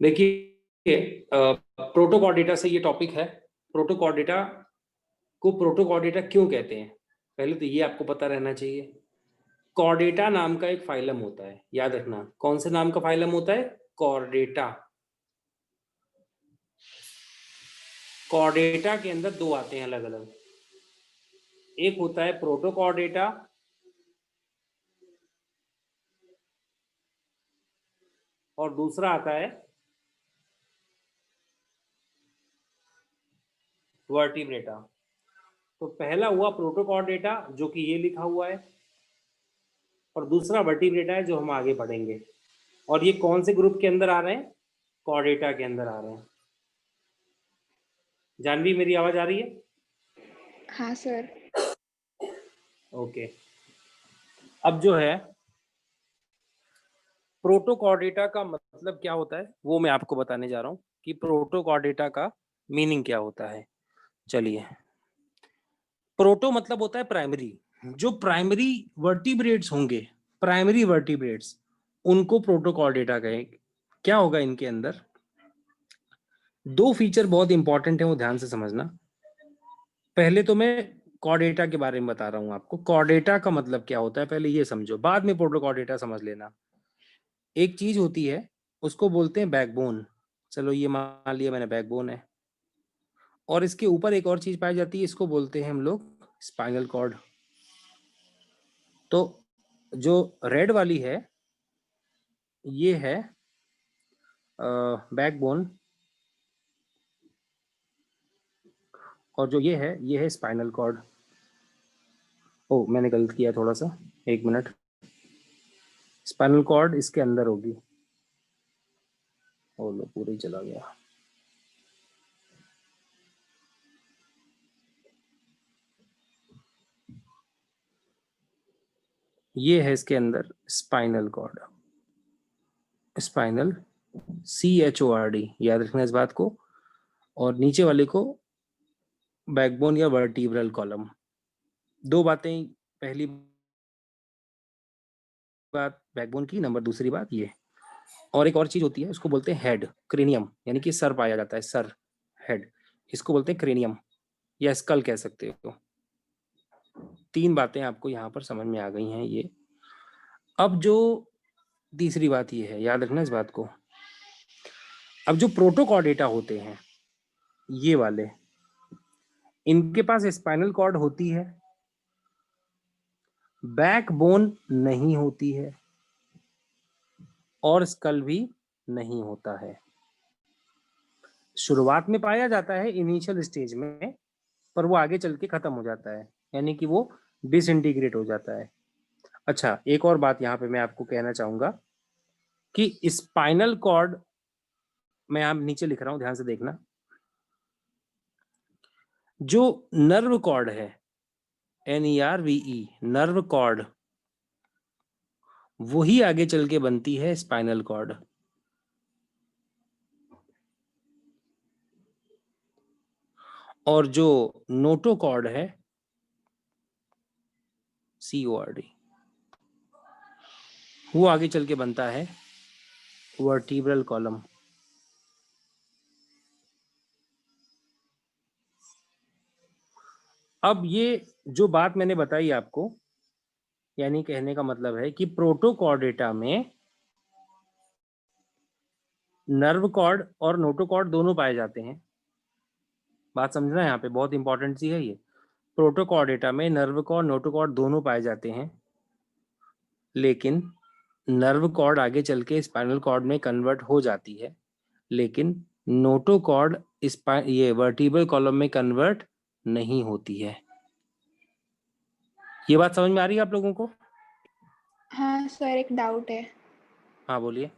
देखिए, प्रोटोकॉर्डेटा से ये टॉपिक है। प्रोटोकॉर्डेटा को प्रोटोकॉर्डेटा क्यों कहते हैं, पहले तो ये आपको पता रहना चाहिए। कॉर्डेटा नाम का एक फाइलम होता है, याद रखना। कौन से नाम का फाइलम होता है? कॉर्डेटा। कॉर्डेटा के अंदर दो आते हैं अलग अलग, एक होता है प्रोटोकॉर्डेटा और दूसरा आता है वर्टिब्रेटा। तो पहला हुआ प्रोटोकॉर्डेटा जो कि ये लिखा हुआ है, और दूसरा वर्टिब्रेटा है जो हम आगे पढ़ेंगे। और ये कौन से ग्रुप के अंदर आ रहे हैं? कॉर्डेटा के अंदर आ रहे हैं। जानवी, मेरी आवाज आ रही है? हाँ सर। ओके। अब जो है प्रोटोकॉर्डेटा का मतलब क्या होता है वो मैं आपको बताने जा रहा हूँ कि प्रोटोकॉर्डेटा का मीनिंग क्या होता है। चलिए, प्रोटो मतलब होता है प्राइमरी। जो प्राइमरी वर्टिब्रेट्स होंगे, प्राइमरी वर्टिब्रेट्स, उनको प्रोटोकॉर्डेटा कहें। क्या होगा इनके अंदर? दो फीचर बहुत इंपॉर्टेंट है, वो ध्यान से समझना। पहले तो मैं कॉर्डेटा के बारे में बता रहा हूँ आपको। कॉर्डेटा का मतलब क्या होता है पहले ये समझो, बाद में प्रोटोकॉर्डेटा समझ लेना। एक चीज होती है, उसको बोलते हैं बैकबोन। चलो ये मान लिया मैंने, बैकबोन है। और इसके ऊपर एक और चीज पाई जाती है, इसको बोलते हैं हम लोग स्पाइनल कॉर्ड। तो जो रेड वाली है ये है बैकबोन, और जो ये है स्पाइनल कॉर्ड। ओ, मैंने गलत किया थोड़ा सा, एक मिनट। स्पाइनल कॉर्ड इसके अंदर होगी। ओ लो, पूरा ही चला गया। ये है इसके अंदर स्पाइनल कॉर्ड, स्पाइनल, CHORD, याद रखना इस बात को। और नीचे वाले को बैकबोन या वर्टिब्रल कॉलम। दो बातें, पहली बात बैकबोन की, नंबर दूसरी बात ये। और एक और चीज होती है, उसको बोलते हैं हेड, क्रेनियम, यानी कि सर पाया जाता है, सर, हेड, इसको बोलते हैं क्रेनियम या स्कल कह सकते हो। तीन बातें आपको यहाँ पर समझ में आ गई हैं ये। अब जो तीसरी बात ये है, याद रखना इस बात को। अब जो प्रोटोकॉर्डेटा होते हैं ये वाले, इनके पास स्पाइनल कॉर्ड होती है, बैकबोन नहीं होती है, और स्कल भी नहीं होता है। शुरुआत में पाया जाता है इनिशियल स्टेज में, पर वो आगे चल के खत्म हो जाता है, यानी कि वो डिसइंटीग्रेट हो जाता है। अच्छा, एक और बात यहाँ पे मैं आपको कहना चाहूंगा कि स्पाइनल कॉर्ड, मैं यहाँ नीचे लिख रहा हूँ, ध्यान से देखना। जो नर्व कॉर्ड है, NERVE, नर्व कॉर्ड, वही आगे चल के बनती है स्पाइनल कॉर्ड। और जो नोटोकॉर्ड है, CORD, वो आगे चल के बनता है वर्टिब्रल कॉलम। अब ये जो बात मैंने बताई आपको, यानी कहने का मतलब है कि प्रोटोकॉर्डेटा में नर्व कॉर्ड और नोटोकॉर्ड दोनों पाए जाते हैं। बात समझना, यहाँ पे बहुत इंपॉर्टेंट सी है ये। प्रोटोकॉर्डेटा में नर्व कॉर्ड, नोटोकॉर्ड दोनों पाए जाते हैं, लेकिन नर्व कॉर्ड आगे चल के स्पाइनल कॉर्ड में कन्वर्ट हो जाती है, लेकिन नोटोकॉर्ड ये वर्टिब्रल कॉलम में कन्वर्ट नहीं होती है। ये बात समझ में आ रही है आप लोगों को? हाँ सर, एक डाउट है। हाँ बोलिए।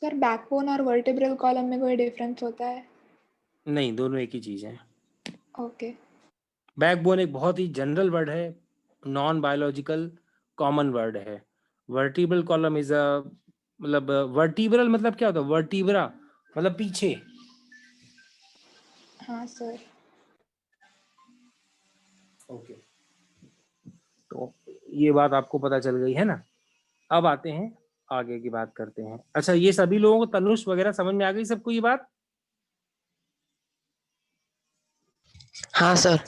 सर, बैकबोन और वर्टेब्रल कॉलम में कोई डिफरेंस होता है? नहीं, दोनों एक ही चीज है। ओके। बैकबोन एक बहुत ही जनरल वर्ड है, नॉन बायोलॉजिकल कॉमन वर्ड है। वर्टिब्रल कॉलम इज अ, मतलब वर्टिब्रल मतलब क्या होता है? वर्टिब्रा मतलब पीछे। हाँ सर। ओके, तो ये बात आपको पता चल गई है ना। अब आते हैं आगे की बात करते हैं। अच्छा, ये सभी लोगों को तनुष वगैरह समझ में आ गई सबको ये बात? हाँ सर।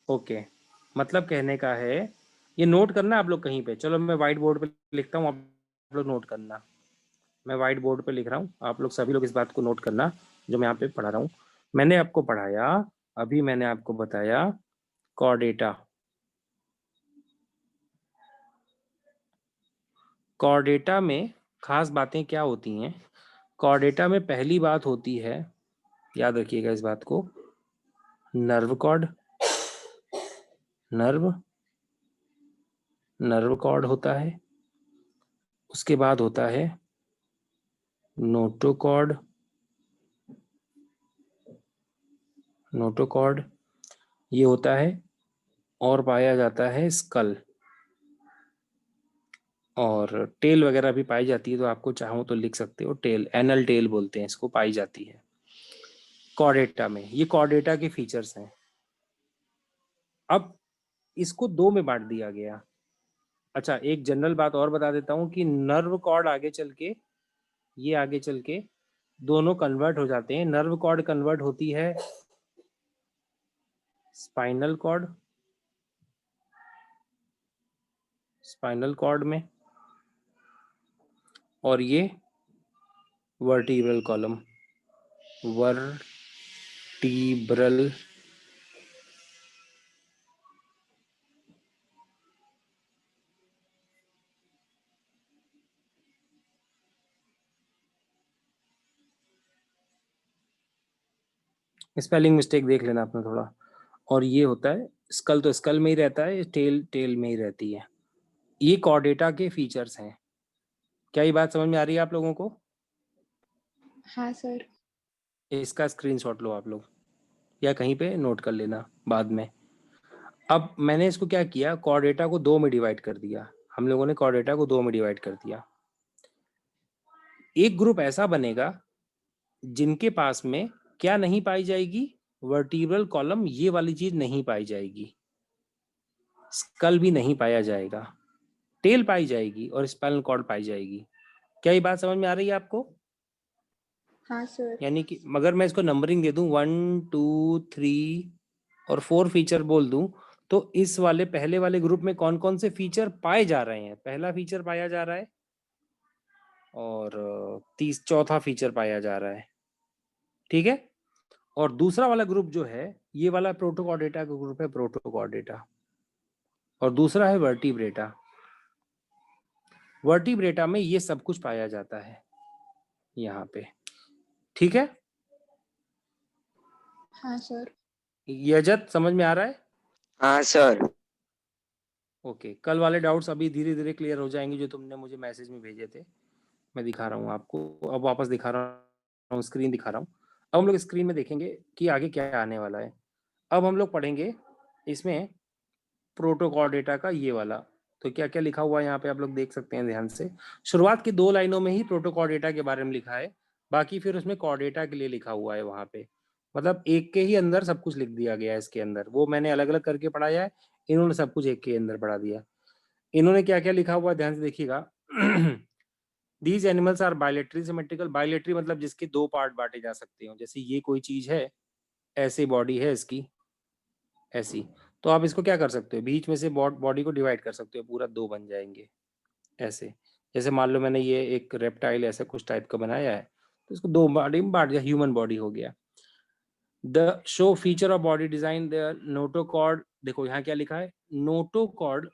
ओके, मतलब कहने का है, ये नोट करना आप लोग कहीं पे। चलो मैं व्हाइट बोर्ड पे लिखता हूँ, आप लोग नोट करना। मैं व्हाइट बोर्ड पे लिख रहा हूँ, आप लोग सभी लोग इस बात को नोट करना जो मैं यहाँ पे पढ़ा रहा हूँ। मैंने आपको पढ़ाया, अभी मैंने आपको बताया कॉर्डेटा। कॉर्डेटा में खास बातें क्या होती हैं? कॉर्डेटा में पहली बात होती है, याद रखिएगा इस बात को, nerve cord. Nerve nerve cord होता है। उसके बाद होता है नोटोकॉर्ड। नोटोकॉर्ड ये होता है, और पाया जाता है स्कल, और टेल वगैरह भी पाई जाती है, तो आपको चाहो तो लिख सकते हो, टेल, एनल टेल बोलते हैं इसको, पाई जाती है कॉर्डेटा में। ये कॉर्डेटा के फीचर्स हैं। अब इसको दो में बांट दिया गया। अच्छा, एक जनरल बात और बता देता हूँ कि नर्व कॉर्ड आगे चल के, ये आगे चल के दोनों कन्वर्ट हो जाते हैं। नर्व कॉर्ड कन्वर्ट होती है स्पाइनल कॉर्ड, स्पाइनल कॉर्ड में, और ये vertebral column, vertebral spelling mistake देख लेना अपना थोड़ा। और ये होता है स्कल, तो स्कल में ही रहता है, टेल टेल में ही रहती है। ये कॉर्डेटा के फीचर्स हैं। क्या ये बात समझ में आ रही है आप लोगों को? हाँ सर। इसका स्क्रीनशॉट लो आप लोग, या कहीं पे नोट कर लेना बाद में। अब मैंने इसको क्या किया, कॉर्डेटा को दो में डिवाइड कर दिया। हम लोगों ने कॉर्डेटा को दो में डिवाइड कर दिया। एक ग्रुप ऐसा बनेगा जिनके पास में क्या नहीं पाई जाएगी, वर्टिब्रल कॉलम, ये वाली चीज नहीं पाई जाएगी, स्कल भी नहीं पाया जाएगा, टेल पाई जाएगी और स्पाइनल कॉर्ड पाई जाएगी। क्या ये बात समझ में आ रही है आपको? हाँ सर। यानी कि अगर मैं इसको नंबरिंग दे दूं 1 2 3 और 4 फीचर बोल दूं, तो इस वाले पहले वाले ग्रुप में कौन कौन से फीचर पाए जा रहे हैं? पहला फीचर पाया जा रहा है, और चौथा फीचर पाया जा रहा है। ठीक है। और दूसरा वाला ग्रुप जो है, ये वाला प्रोटोकॉर्डेटा का ग्रुप है, प्रोटोकॉर्डेटा, और दूसरा है वर्टिब्रेटा। वर्टिब्रेटा में ये सब कुछ पाया जाता है यहाँ पे। ठीक है। हाँ सर। यजत समझ में आ रहा है? हाँ सर। ओके, कल वाले डाउट्स अभी धीरे धीरे क्लियर हो जाएंगे जो तुमने मुझे मैसेज में भेजे थे। मैं दिखा रहा हूँ आपको, अब वापस दिखा रहा हूँ, स्क्रीन दिखा रहा हूँ। अब हम लोग स्क्रीन में देखेंगे कि आगे क्या आने वाला है। अब हम लोग पढ़ेंगे इसमें प्रोटोकॉल डेटा का ये वाला। तो क्या क्या लिखा हुआ है यहाँ पे आप लोग देख सकते हैं ध्यान से। शुरुआत की दो लाइनों में ही प्रोटोकॉल डेटा के बारे में लिखा है, बाकी फिर उसमें कॉर्डेटा के लिए लिखा हुआ है वहाँ पे। मतलब एक के ही अंदर सब कुछ लिख दिया गया है इसके अंदर। वो मैंने अलग अलग करके पढ़ाया है, इन्होंने सब कुछ एक के अंदर पढ़ा दिया। इन्होंने क्या क्या लिखा हुआ है ध्यान से देखिएगा। These animals are bilateral symmetrical. Bilateral मतलब जिसके दो पार्ट बांटे जा सकते हो। जैसे ये कोई चीज है, ऐसे बॉडी है इसकी, ऐसी, तो आप इसको क्या कर सकते हो, बीच में से बॉडी को डिवाइड कर सकते हो, पूरा दो बन जाएंगे ऐसे। जैसे मान लो मैंने ये एक रेप्टाइल ऐसा कुछ टाइप का बनाया है, तो इसको दो बॉडी में बांट दिया, ह्यूमन बॉडी हो गया। The show feature of body design the notochord. देखो यहाँ क्या लिखा है, notochord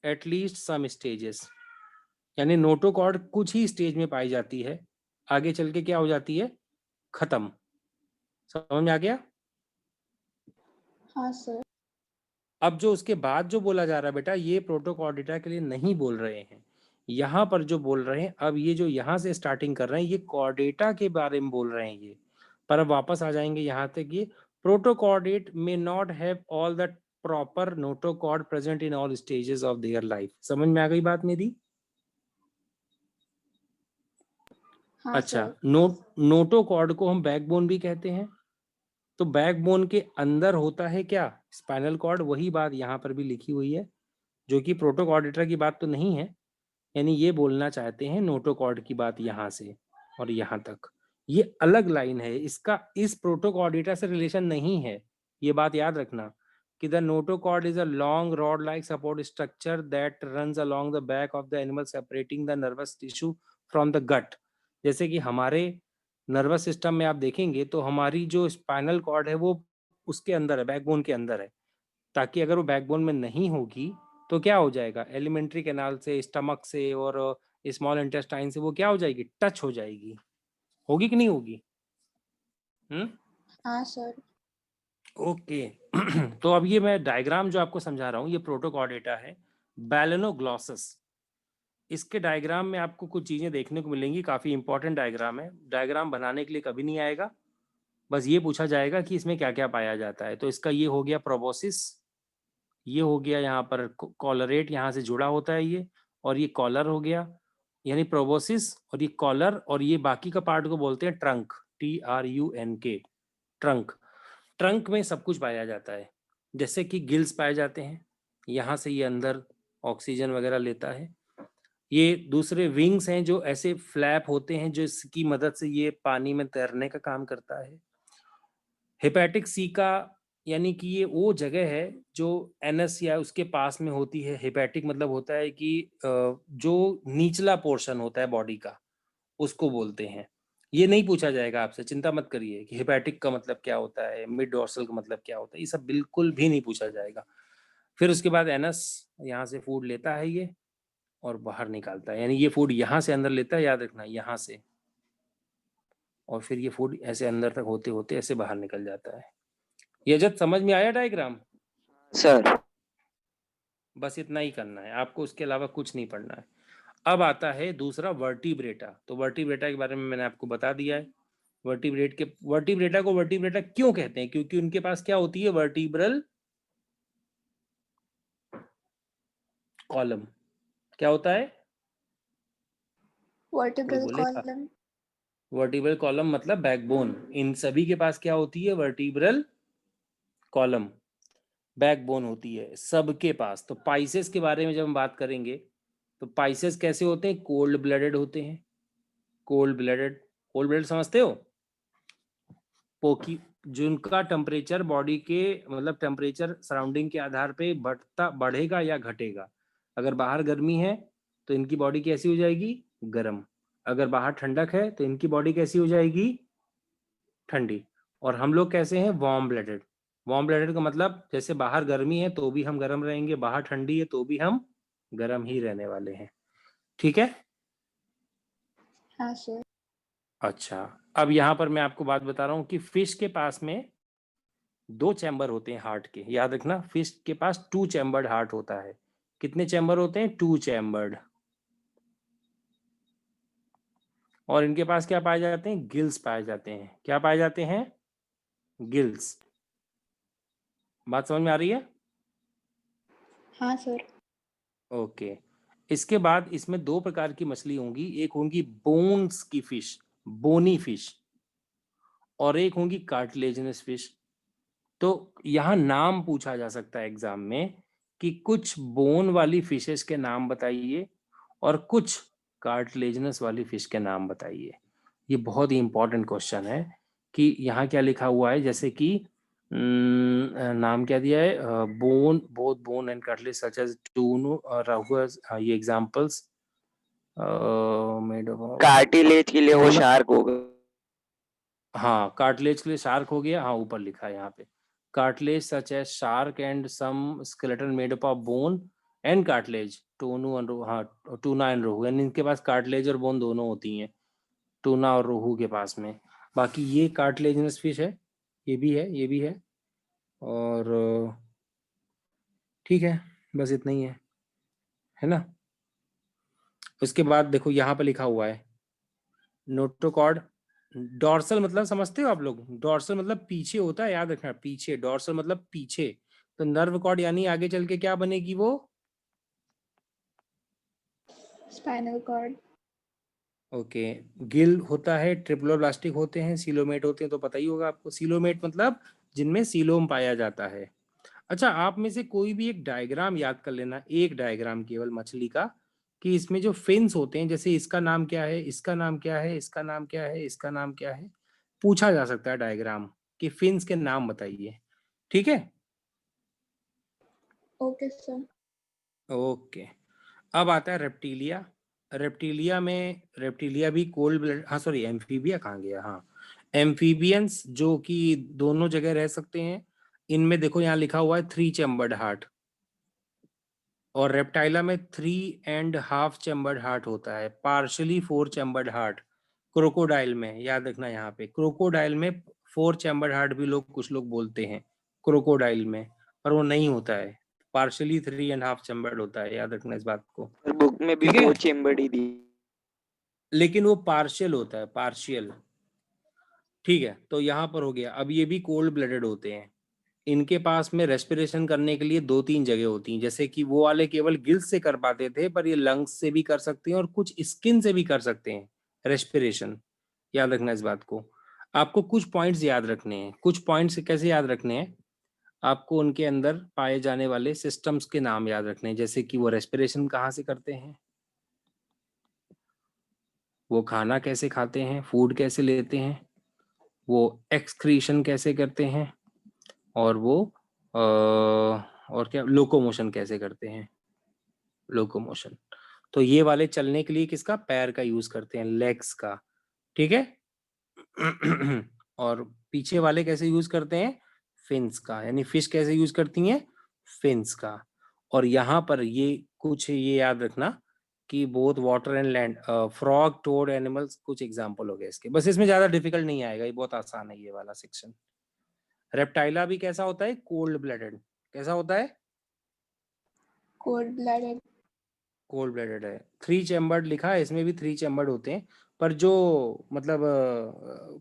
at least some stages, यानी नोटोकॉर्ड कुछ ही स्टेज में पाई जाती है, आगे चल के क्या हो जाती है, खत्म। समझ में आ गया? हाँ सर। अब जो उसके बाद जो बोला जा रहा है बेटा, ये प्रोटोकॉर्डेटा के लिए नहीं बोल रहे हैं, यहाँ पर जो बोल रहे हैं, अब ये जो यहाँ से स्टार्टिंग कर रहे हैं, ये कॉर्डेटा के बारे में बोल रहे हैं ये। पर अब वापस आ जाएंगे यहाँ तक, ये protochordate may not have all the proper notochord present in all stages of their life. समझ में आ गई बात मेरी? हाँ अच्छा, सर। नोटोकॉर्ड को हम बैकबोन भी कहते हैं। तो बैकबोन के अंदर होता है क्या, स्पाइनल कॉर्ड। वही बात यहाँ पर भी लिखी हुई है, जो कि प्रोटोकॉर्डेटा की बात तो नहीं है, यानी ये बोलना चाहते हैं नोटोकॉर्ड की बात यहाँ से और यहाँ तक, ये अलग लाइन है, इसका इस प्रोटोकॉर्डेटा से रिलेशन नहीं है। ये बात याद रखना कि the notochord is a long rod like support structure that runs along the back of the animal separating the nervous tissue from the gut. जैसे कि हमारे नर्वस सिस्टम में आप देखेंगे तो हमारी जो स्पाइनल कॉर्ड है वो उसके अंदर है, बैकबोन के अंदर है, ताकि अगर वो बैकबोन में नहीं होगी तो क्या हो जाएगा, एलिमेंट्री कैनाल से, स्टमक से और स्मॉल इंटेस्टाइन से वो क्या हो जाएगी, टच हो जाएगी। होगी कि नहीं होगी? हाँ सर। ओके। तो अब ये मैं डायग्राम जो आपको समझा रहा हूँ ये प्रोटोकॉर्डेटा है, बैलेनोग्लॉसस। इसके डायग्राम में आपको कुछ चीजें देखने को मिलेंगी, काफी इंपॉर्टेंट डायग्राम है। डायग्राम बनाने के लिए कभी नहीं आएगा, बस ये पूछा जाएगा कि इसमें क्या क्या पाया जाता है। तो इसका ये हो गया प्रोबोसिस, ये हो गया यहाँ पर कॉलरेट, यहाँ से जुड़ा होता है ये, और ये कॉलर हो गया, यानी प्रोबोसिस, और ये कॉलर, और ये बाकी का पार्ट को बोलते हैं ट्रंक, TRUNK, ट्रंक। ट्रंक में सब कुछ पाया जाता है, जैसे कि गिल्स पाए जाते हैं, यहाँ से ये अंदर ऑक्सीजन वगैरह लेता है। ये दूसरे विंग्स हैं जो ऐसे फ्लैप होते हैं, जो इसकी मदद से ये पानी में तैरने का काम करता है। हेपेटिक सी का यानी कि ये वो जगह है जो एनस या उसके पास में होती है। हेपेटिक मतलब होता है कि जो निचला पोर्शन होता है बॉडी का, उसको बोलते हैं। ये नहीं पूछा जाएगा आपसे, चिंता मत करिए कि हेपेटिक का मतलब क्या होता है, मिड डॉर्सल का मतलब क्या होता है, ये सब बिल्कुल भी नहीं पूछा जाएगा। फिर उसके बाद एनस, यहाँ से फूड लेता है ये और बाहर निकालता है, यानी ये फूड यहाँ से अंदर लेता है, याद रखना, यहाँ से, और फिर ये फूड ऐसे अंदर तक होते होते ऐसे बाहर निकल जाता है। ये जब समझ में आया डायग्राम? सर। बस इतना ही करना है आपको, उसके अलावा कुछ नहीं पढ़ना है। अब आता है दूसरा वर्टिब्रेटा। तो वर्टिब्रेटा के बारे में मैंने आपको बता दिया है। वर्टिब्रेटा को वर्टिब्रेटा क्यों कहते हैं? क्योंकि उनके पास क्या होती है, वर्टिब्रल कॉलम। क्या होता है? कोई वर्टिब्रल बोलेगा? कॉलम। वर्टिब्रल कॉलम मतलब बैकबोन। इन सभी के पास क्या होती है, वर्टिब्रल कॉलम, बैकबोन होती है सबके पास। तो पाइसेस के बारे में जब हम बात करेंगे तो पाइसेस कैसे होते हैं, कोल्ड ब्लडेड होते हैं। कोल्ड ब्लडेड, कोल्ड ब्लडेड समझते हो? पोकी, जिनका टेम्परेचर बॉडी के मतलब टेम्परेचर सराउंडिंग के आधार पे बढ़ेगा या घटेगा। अगर बाहर गर्मी है तो इनकी बॉडी कैसी हो जाएगी, गर्म। अगर बाहर ठंडक है तो इनकी बॉडी कैसी हो जाएगी, ठंडी। और हम लोग कैसे हैं, वार्म ब्लडेड। वार्म ब्लडेड का मतलब जैसे बाहर गर्मी है तो भी हम गर्म रहेंगे, बाहर ठंडी है तो भी हम गर्म ही रहने वाले हैं। ठीक है? हाँ सर। अच्छा, अब यहाँ पर मैं आपको बात बता रहा हूँ कि फिश के पास में 2 चैम्बर होते हैं हार्ट के। याद रखना, फिश के पास 2 चैम्बर्ड हार्ट होता है। कितने चैम्बर होते हैं, 2 चैम्बर्ड। और इनके पास क्या पाए जाते हैं, गिल्स पाए जाते हैं। क्या पाए जाते हैं, गिल्स। बात समझ में आ रही है? हाँ सर। ओके। इसके बाद इसमें 2 प्रकार की मछली होंगी, एक होंगी बोन्स की फिश, बोनी फिश, और एक होंगी कार्टिलेजिनस फिश। तो यहाँ नाम पूछा जा सकता है एग्जाम में कि कुछ बोन वाली फिशेस के नाम बताइए और कुछ कार्टिलेजिनस वाली फिश के नाम बताइए। ये बहुत ही इंपॉर्टेंट क्वेश्चन है कि यहाँ क्या लिखा हुआ है, जैसे कि नाम क्या दिया है, bone, both bone and cartilage such as tune, ये एग्जांपल्स मेड ऑफ। कार्टिलेज के लिए वो शार्क होगा। हाँ, कार्टिलेज के लिए शार्क हो गया, हाँ ऊपर लिखा है यहाँ पे, cartilage such as shark and some skeleton made up of bone and cartilage, tuna and हाँ, टूना एंड रोहू, यानी इनके पास कार्टिलेज और बोन दोनों होती हैं, टूना और रोहू के पास में। बाकी ये कार्टिलेजिनस फिश है, ये भी है, ये भी है। और ठीक है, बस इतना ही है ना? उसके बाद देखो यहाँ पे लिखा हुआ है नोटोकॉर्ड। डॉर्सल मतलब समझते हो आप लोग? डॉर्सल मतलब पीछे होता है, याद रखना, पीछे। डॉर्सल मतलब पीछे। तो नर्व कॉर्ड यानी आगे चल के क्या बनेगी वो, स्पाइनल कॉर्ड। ओके। गिल होता है, ट्रिप्लोब्लास्टिक होते हैं, सीलोमेट होते हैं, तो पता ही होगा आपको। सीलोमेट मतलब जिनमें सीलोम पाया जाता है। अच्छा, आप में से कोई भी एक डायग्राम याद कर लेना, एक डायग्राम केवल मछली का, कि इसमें जो फिन्स होते हैं, जैसे इसका नाम क्या है, इसका नाम क्या है, इसका नाम क्या है, इसका नाम क्या है, पूछा जा सकता है डायग्राम कि फिन्स के नाम बताइए। ठीक है, ओके सर। ओके। अब आता है रेप्टिलिया। रेप्टिलिया भी कोल्ड ब्लड, हाँ सॉरी एम्फीबिया कहाँ गया, हाँ एम्फीबियंस जो कि दोनों जगह रह सकते हैं। इनमें देखो यहाँ लिखा हुआ है 3 चैम्बर्ड हार्ट, और रेप्टाइला में 3.5 चैम्बर्ड हार्ट होता है, पार्शली 4 चैम्बर्ड हार्ट। क्रोकोडाइल में याद रखना, यहाँ पे क्रोकोडाइल में 4 चैम्बर्ड हार्ट भी कुछ लोग बोलते हैं क्रोकोडाइल में, पर वो नहीं होता है, पार्शली 3.5 चैम्बर्ड होता है, याद रखना इस बात को। सर बुक में भी ठीक है, 4 चेम्बर्ड ही दी। लेकिन वो पार्शियल होता है, पार्शियल। ठीक है, तो यहाँ पर हो गया। अब ये भी कोल्ड ब्लडेड होते हैं, इनके पास में रेस्पिरेशन करने के लिए 2-3 जगह होती हैं, जैसे कि वो वाले केवल गिल्स से कर पाते थे, पर ये लंग्स से भी कर सकते हैं और कुछ स्किन से भी कर सकते हैं रेस्पिरेशन। याद रखना इस बात को। आपको कुछ पॉइंट्स याद रखने हैं। कुछ पॉइंट्स कैसे याद रखने हैं, आपको उनके अंदर पाए जाने वाले सिस्टम्स के नाम याद रखने हैं, जैसे कि वो रेस्पिरेशन कहाँ से करते हैं, वो खाना कैसे खाते हैं, फूड कैसे लेते हैं, वो एक्सक्रीशन कैसे करते हैं, और वो और क्या लोकोमोशन कैसे करते हैं, लोकोमोशन। तो ये वाले चलने के लिए किसका, पैर का यूज करते हैं, लेग्स का। ठीक है और पीछे वाले कैसे यूज करते हैं, फिन्स का, यानी फिश कैसे यूज करती हैं, फिन्स का। और यहाँ पर ये कुछ ये याद रखना कि both water and land, frog, toad animals कुछ एग्जांपल हो गए इसके, बस इसमें ज्यादा डिफिकल्ट नहीं आएगा, ये बहुत आसान है ये वाला सेक्शन। रेप्टाइला भी कैसा होता है, कोल्ड ब्लडेड। कैसा होता है, कोल्ड ब्लडेड। कोल्ड ब्लडेड है। 3 चैम्बर्ड लिखा है, इसमें भी 3 चैम्बर्ड होते हैं, पर जो मतलब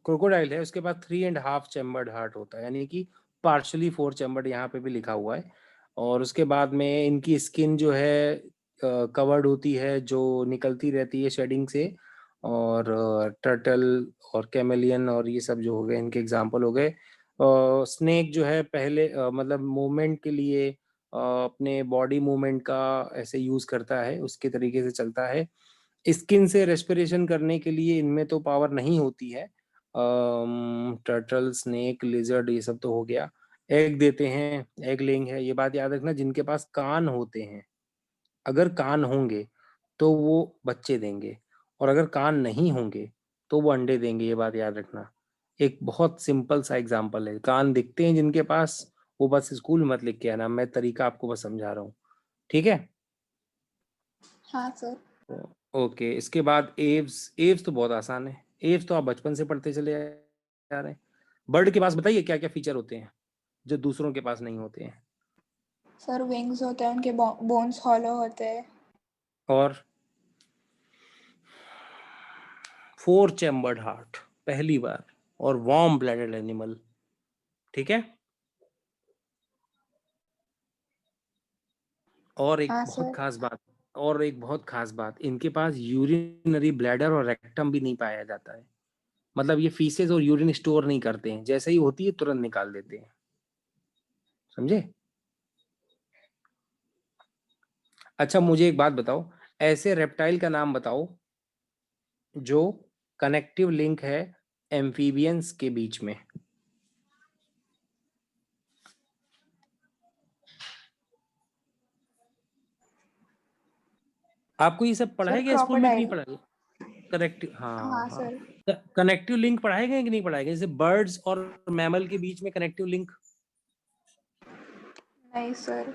क्रोकोडाइल है उसके पास 3.5 चैम्बर्ड हार्ट होता है, यानी कि पार्शली 4 चैम्बर्ड यहाँ पे भी लिखा हुआ है। और उसके बाद में इनकी स्किन जो है कवर्ड होती है, जो निकलती रहती है शेडिंग से। और टर्टल और कैमेलियन और ये सब जो हो गए इनके एग्जाम्पल हो गए। स्नेक जो है पहले मतलब मूवमेंट के लिए अपने बॉडी मूवमेंट का ऐसे यूज करता है, उसके तरीके से चलता है। स्किन से रेस्पिरेशन करने के लिए इनमें तो पावर नहीं होती है। टर्टल, स्नेक, लिजर्ड ये सब तो हो गया। एग देते हैं, एग लेइंग है, ये बात याद रखना। जिनके पास कान होते हैं, अगर कान होंगे तो वो बच्चे देंगे, और अगर कान नहीं होंगे तो वो अंडे देंगे, ये बात याद रखना। एक बहुत सिंपल सा एग्जांपल है, कान दिखते हैं जिनके पास, वो बस स्कूल मत लिख के आना, मैं तरीका आपको बस समझा रहा हूँ। ठीक है, हाँ सर। ओके। इसके बाद एव्स। एव्स तो बहुत आसान है, एव्स तो आप बचपन से पढ़ते चले आ रहे हैं। बर्ड के पास बताइए क्या क्या फीचर होते हैं जो दूसरों के पास नहीं होते हैं। सर विंग्स होते हैं, उनके बोन्स हॉलो होते हैं। और 4 चैम्बर्ड हार्ट पहली बार, और वार्म ब्लडेड एनिमल। ठीक है, और एक हाँ बहुत सर। खास बात, और एक बहुत खास बात, इनके पास यूरिनरी ब्लैडर और रेक्टम भी नहीं पाया जाता है। मतलब ये फीसेस और यूरिन स्टोर नहीं करते हैं, जैसे ही होती है तुरंत निकाल देते हैं, समझे। अच्छा मुझे एक बात बताओ, ऐसे रेप्टाइल का नाम बताओ जो कनेक्टिव लिंक है एम्फीबियंस के बीच में। आपको ये सब सर पढ़ाया गया स्कूल में कि नहीं क्रोकोडाइल। पढ़ाया गया, कनेक्टिव, हाँ हाँ हाँ। सर। कनेक्टिव लिंक पढ़ाए गए कि नहीं पढ़ाए गए, जैसे बर्ड्स और मैमल के बीच में कनेक्टिव लिंक। नहीं सर।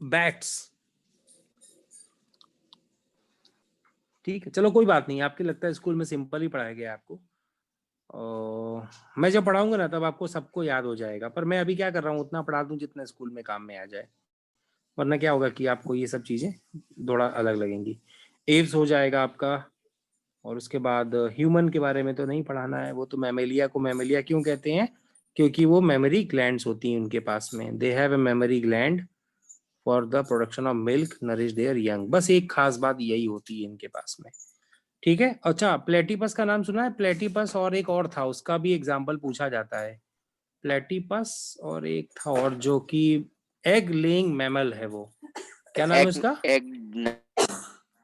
बैट्स, ठीक है चलो कोई बात नहीं, आपके लगता है स्कूल में सिंपल ही पढ़ाया गया आपको। और मैं जब पढ़ाऊंगा ना तब आपको सबको याद हो जाएगा, पर मैं अभी क्या कर रहा हूँ, उतना पढ़ा दूं जितना स्कूल में काम में आ जाए, वरना क्या होगा कि आपको ये सब चीजें थोड़ा अलग लगेंगी। एव्स हो जाएगा आपका, और उसके बाद ह्यूमन के बारे में तो नहीं पढ़ाना है, वो तो मैमेलिया को मैमेलिया क्यों कहते हैं, क्योंकि वो मेमोरी ग्लैंड्स होती हैं उनके पास में, they have a memory gland for the production of milk, nourish there young. बस एक खास बात यही होती है इनके पास में। ठीक है, अच्छा प्लेटिपस का नाम सुना है, प्लेटिपस, और एक और था उसका भी एग्जाम्पल पूछा जाता है, प्लेटिपस, और एक था और जो कि एग लेइंग मैमल है, वो क्या नाम है एग उसका, एग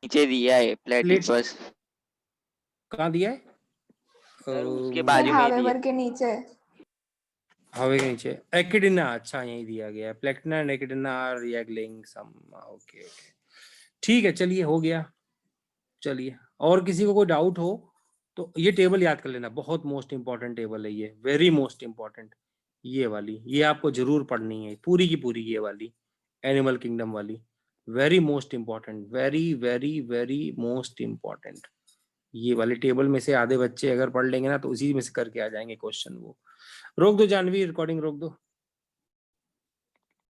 नीचे दिया है प्लेटिपस कहाँ दिया है? सर उसके अम, सर बाजू में ही दिया हावेवर के नीचे। हवे के नीचे एक्टिना, अच्छा यही दिया गया है, platina and actina are reacting some, okay okay ठीक है, चलिए हो गया। चलिए, और किसी को कोई डाउट हो तो ये टेबल याद कर लेना, बहुत मोस्ट इंपॉर्टेंट टेबल है ये, वेरी मोस्ट इंपॉर्टेंट। ये वाली, ये आपको जरूर पढ़नी है पूरी की पूरी, ये वाली एनिमल किंगडम वाली, very most important, very very very most important. ये वाली टेबल में से आधे बच्चे अगर पढ़ लेंगे ना तो उसी में से करके आ जाएंगे क्वेश्चन। वो रोक दो जानवी, रिकॉर्डिंग रोक दो।